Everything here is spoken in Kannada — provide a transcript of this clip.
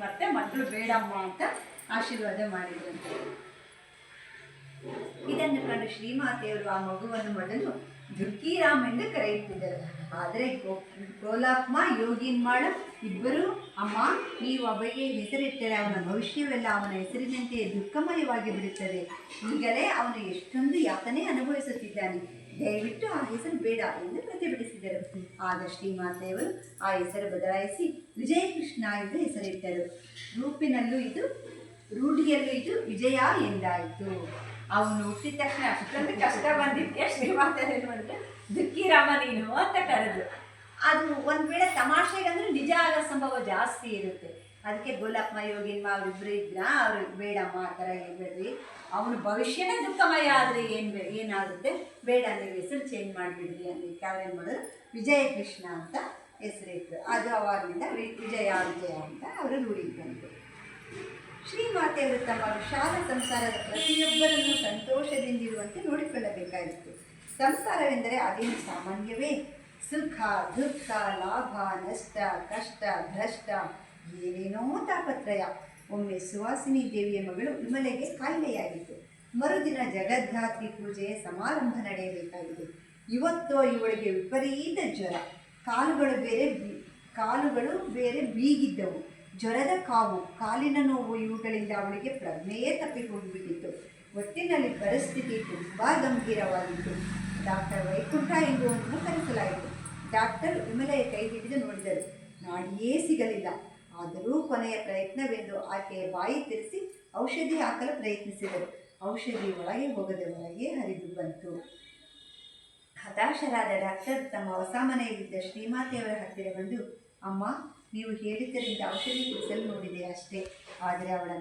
ಮತ್ತೆ ಮಕ್ಕಳು ಬೇಡಮ್ಮ ಅಂತ ಆಶೀರ್ವಾದ ಮಾಡಿದ್ರಂತೆ. ಇದನ್ನು ಕಂಡು ಶ್ರೀಮಾತೆಯವರು ಆ ಮಗುವನ್ನು ಮೊದಲು ದುರ್ಗಿರಾಮ್ ಎಂದು ಕರೆಯುತ್ತಿದ್ದರು. ಆದರೆ ಗೋಲಾಪ್ಮ ಯೋಗಿನ್ಮಾಳ ಇಬ್ಬರೂ, ಅಮ್ಮ ನೀವು ಅವೆಗೆ ಹೆಸರಿಟ್ಟರೆ ಅವನ ಭವಿಷ್ಯವೆಲ್ಲ ಅವನ ಹೆಸರಿನಂತೆ ದುಃಖಮಯವಾಗಿ ಬಿಡುತ್ತದೆ. ಈಗಲೇ ಅವನು ಎಷ್ಟೊಂದು ಯಾತನೆ ಅನುಭವಿಸುತ್ತಿದ್ದಾನೆ, ದಯವಿಟ್ಟು ಆ ಹೆಸರು ಬೇಡ ಎಂದು ಪ್ರತಿಭಟಿಸಿದರು. ಆಗ ಶ್ರೀಮಾತೆಯವರು ಆ ಹೆಸರು ಬದಲಾಯಿಸಿ ವಿಜಯಕೃಷ್ಣ ಎಂದು ಹೆಸರಿಟ್ಟರು. ರೂಢಿಯಲ್ಲೂ ಇದು ವಿಜಯ ಎಂದಾಯಿತು. ಅವನು ಹುಟ್ಟಿದ ತಕ್ಷಣ ಅಷ್ಟೊಂದು ಕಷ್ಟ ಬಂದಿದ್ದೆ, ಶ್ರೀಮಾತೆಯವರು ಮಾಡಿದ್ರೆ ದುಃಖಿರಾಮ ನೀನು ಅಂತ ಕರೆದು. ಅದು ಒಂದು ವೇಳೆ ತಮಾಷೆಗಂದ್ರೆ ನಿಜ ಆಗೋ ಸಂಭವ ಜಾಸ್ತಿ ಇರುತ್ತೆ. ಅದಕ್ಕೆ ಗೋಲಾಪ್ಮ ಯೋಗಿನ್ಮ ಅವರಿಬ್ಬರು ಇದ್ರ, ಅವರು ಬೇಡಮ್ಮ ಆ ಥರ ಹೇಳ್ಬೇಡ್ರಿ, ಅವನ ಭವಿಷ್ಯನೇ ದುಃಖಮಯ ಆದರೆ ಏನಾಗುತ್ತೆ, ಬೇಡ ನೀವು ಹೆಸರು ಚೇಂಜ್ ಮಾಡಿಬಿಡ್ರಿ ಅಂತ ಅವ್ರೇನು ಮಾಡಿದ್ರು, ವಿಜಯಕೃಷ್ಣ ಅಂತ ಹೆಸರಿತ್ತು. ಅದು ಅವಾಗಿಂದ ವಿಜಯ ಅಂತ ಅವರು ರೂಢಿಗೆ ಬಂತು. ಶ್ರೀಮಾತೆಯವರು ತಮ್ಮ ವಿಶಾಲ ಸಂಸಾರದ ಪ್ರತಿಯೊಬ್ಬರನ್ನು ಸಂತೋಷದಿಂದಿರುವಂತೆ ನೋಡಿಕೊಳ್ಳಬೇಕಾಗಿತ್ತು. ಸಂಸಾರವೆಂದರೆ ಅದೇನು ಸಾಮಾನ್ಯವೇ? ಸುಖ ದುಃಖ, ಲಾಭ ನಷ್ಟ, ಕಷ್ಟ ಭ್ರಷ್ಟ, ಏನೇನೋ ತಾಪತ್ರಯ. ಒಮ್ಮೆ ಸುವಾಸಿನಿ ದೇವಿಯ ಮಗಳು ವಿಮಲೆಗೆ ಕಾಯಿಲೆಯಾಗಿತ್ತು. ಮರುದಿನ ಜಗದ್ಧಾತ್ರಿ ಪೂಜೆಯ ಸಮಾರಂಭ ನಡೆಯಬೇಕಾಗಿದೆ. ಇವತ್ತೋ ಇವಳಿಗೆ ವಿಪರೀತ ಜ್ವರ, ಕಾಲುಗಳು ಬೇರೆ ಬೀಗಿದ್ದವು. ಜ್ವರದ ಕಾವು, ಕಾಲಿನ ನೋವು ಇವುಗಳಿಂದ ಅವಳಿಗೆ ಪ್ರಜ್ಞೆಯೇ ತಪ್ಪಿ ಹೋಗಿಬಿಟ್ಟಿತ್ತು. ಒಟ್ಟಿನಲ್ಲಿ ಪರಿಸ್ಥಿತಿ ತುಂಬ ಗಂಭೀರವಾಗಿತ್ತು. ಡಾಕ್ಟರ್ ವೈಕುಂಠ ಎಂಬುವನನ್ನು ಕರೆಸಲಾಯಿತು. ಡಾಕ್ಟರ್ ವಿಮಲೆಯ ಕೈ ಹಿಡಿದು ನೋಡಿದರು. ನಾಡಿಯೇ ಸಿಗಲಿಲ್ಲ. ಆದರೂ ಕೊನೆಯ ಪ್ರಯತ್ನವೆಂದು ಆಕೆಯ ಬಾಯಿ ತೆರೆಸಿ ಔಷಧಿ ಹಾಕಲು ಪ್ರಯತ್ನಿಸಿದರು. ಔಷಧಿ ಒಳಗೆ ಹೋಗದೆ ಹೊರಗೆ ಹರಿದು ಬಂತು. ಹತಾಶರಾದ ಡಾಕ್ಟರ್ ತಮ್ಮ ಹೊಸ ಮನೆಯಲ್ಲಿದ್ದ ಶ್ರೀಮಾತೆಯವರ ಹತ್ತಿರ ಬಂದು, ಅಮ್ಮ ನೀವು ಹೇಳಿದ್ದರಿಂದ ಔಷಧಿ ಕುಡಿಸಲು ನೋಡಿದೆ ಅಷ್ಟೇ, ಆದರೆ ಅವಳ